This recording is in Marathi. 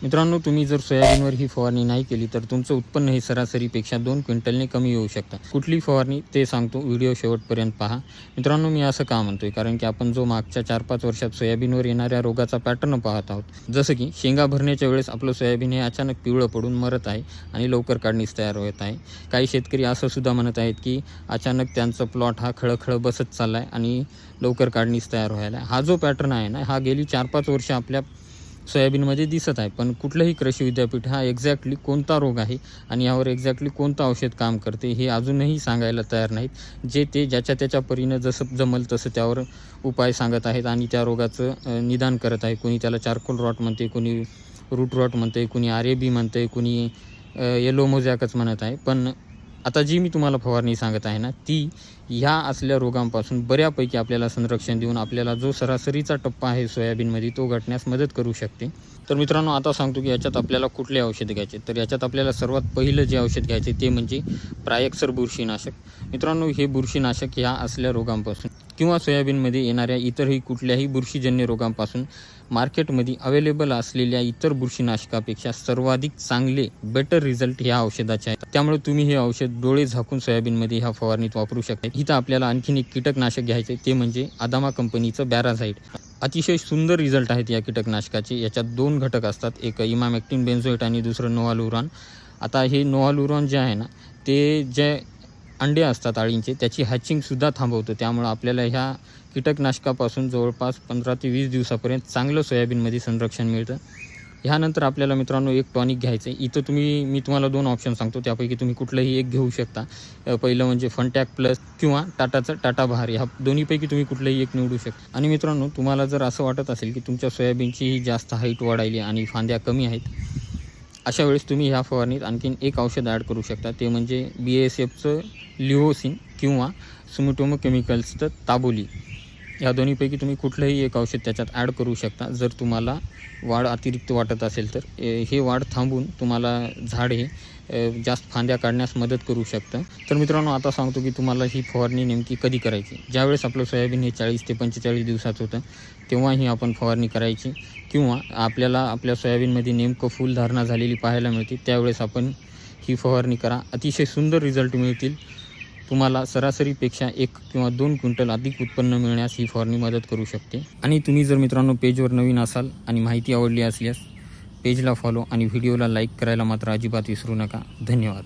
मित्रांनो, तुम्ही जर सोयाबीनवर ही फवारणी नाही केली तर तुमचं उत्पन्न हे सरासरीपेक्षा 2 क्विंटलने कमी येऊ शकतं. कुठली फवारणी ते सांगतो, व्हिडिओ शेवटपर्यंत पहा. मित्रांनो, मी असं का म्हणतोय, कारण की आपण जो मागच्या 4-5 वर्षात सोयाबीनवर येणाऱ्या रोगाचा पॅटर्न पाहत आहोत. जसं की शेंगा भरण्याच्या वेळेस आपलं सोयाबीन हे अचानक पिवळं पडून मरत आहे आणि लवकर काढणीस तयार होत आहे. काही शेतकरी असं सुद्धा म्हणत आहेत की अचानक त्यांचा प्लॉट हा खळखळ बसत चालला आहे आणि लवकर काढणीस तयार व्हायला आहे. हा जो पॅटर्न आहे ना, हा गेली 4-5 वर्ष आपल्या सोयाबीनमध्ये दिसत आहे. पण कुठलंही कृषी विद्यापीठ हा एक्झॅक्टली कोणता रोग आहे आणि यावर एक्झॅक्टली कोणतं औषध काम करते हे अजूनही सांगायला तयार नाहीत. जे ते ज्याच्या त्याच्या परीनं जसं जमल तसं त्यावर उपाय सांगत आहेत आणि त्या रोगाचं निदान करत आहे. कोणी त्याला चारकोल रॉट म्हणते, कोणी रूट रॉट म्हणते, कोणी RAB म्हणते, कोणी येलो मोझॅकच म्हणत आहे. पण आता जी मी तुम्हाला फवारणी सांगत आहे ना, ती ह्या असल्या रोगांपासून बऱ्यापैकी आपल्याला संरक्षण देऊन आपल्याला जो सरासरीचा टप्पा आहे सोयाबीनमध्ये तो गाठण्यास मदत करू शकते. तर मित्रांनो, आता सांगतो की याच्यात आपल्याला कुठले औषध घ्यायचे. तर याच्यात आपल्याला सर्वात पहिलं जे औषध घ्यायचे ते म्हणजे प्रायक्सर बुरशीनाशक. मित्रांनो, हे बुरशीनाशक ह्या असल्या रोगांपासून किंवा सोयाबीनमध्ये येणाऱ्या इतरही कुठल्याही बुरशीजन्य रोगांपासून मार्केटमध्ये अवेलेबल असलेल्या इतर बुरशीनाशकापेक्षा सर्वाधिक चांगले बेटर रिझल्ट ह्या औषधाचे आहेत. त्यामुळे तुम्ही हे औषध डोळे झाकून सोयाबीनमध्ये ह्या फवारणीत वापरू शकता. इथं आपल्याला आणखीन एक कीटकनाशक घ्यायचे ते म्हणजे अदामा कंपनीचं बॅराझाईड. अतिशय सुंदर रिझल्ट आहेत या कीटकनाशकाचे. याच्यात 2 घटक असतात, एक इमामेक्टिन बेन्झोएट आणि दुसरं नोवालुरान. आता हे नोवालुरान जे आहे ना, ते जे अंडे असतात अळींचे त्याची हॅचिंगसुद्धा थांबवतं. त्यामुळं आपल्याला ह्या कीटकनाशकापासून जवळपास 15 ते 20 दिवसापर्यंत चांगलं सोयाबीनमध्ये संरक्षण मिळतं. ह्यानंतर आपल्याला मित्रांनो एक टॉनिक घ्यायचं आहे. इथं मी तुम्हाला 2 ऑप्शन सांगतो, त्यापैकी तुम्ही कुठलंही एक घेऊ शकता. पहिलं म्हणजे फनटॅक प्लस किंवा टाटाचं टाटा बहार. ह्या दोन्हीपैकी तुम्ही कुठलंही एक निवडू शकता. आणि मित्रांनो, तुम्हाला जर असं वाटत असेल की तुमच्या सोयाबीनची जास्त हाईट वाढायली आणि फांद्या कमी आहेत, अशा वेळेस तुम्ही ह्या फवारणीत आणखीन एक औषध ॲड करू शकता. ते म्हणजे BASFचं लिओसिन किंवा सुमिटोमो केमिकल्सचं ताबोली. या दोन्हीपैकी तुम्ही कुठलंही एक औषध त्याच्यात ॲड करू शकता. जर तुम्हाला वाढ अतिरिक्त वाटत असेल तर हे वाढ थांबून तुम्हाला झाड हे जास्त फांद्या काढण्यास मदत करू शकतं. तर मित्रांनो, आता सांगतो की तुम्हाला ही फवारणी नेमकी कधी करायची. ज्यावेळेस आपलं सोयाबीन हे 40 ते 45 दिवसात होतं तेव्हाही आपण फवारणी करायची, किंवा आपल्याला आपल्या सोयाबीनमध्ये नेमकं फुलधारणा झालेली पाहायला मिळते त्यावेळेस आपण ही फवारणी करा. अतिशय सुंदर रिझल्ट मिळतील. तुम्हाला सरासरीपेक्षा 1 किंवा 2 क्विंटल अधिक उत्पन्न मिळण्यास ही फवारणी मदत करू शकते. आणि तुम्ही जर मित्रांनो पेजवर नवीन असाल आणि माहिती आवडली असल्यास पेजला फॉलो आणि व्हिडिओला लाईक करायला मात्र अजिबात विसरू नका. धन्यवाद.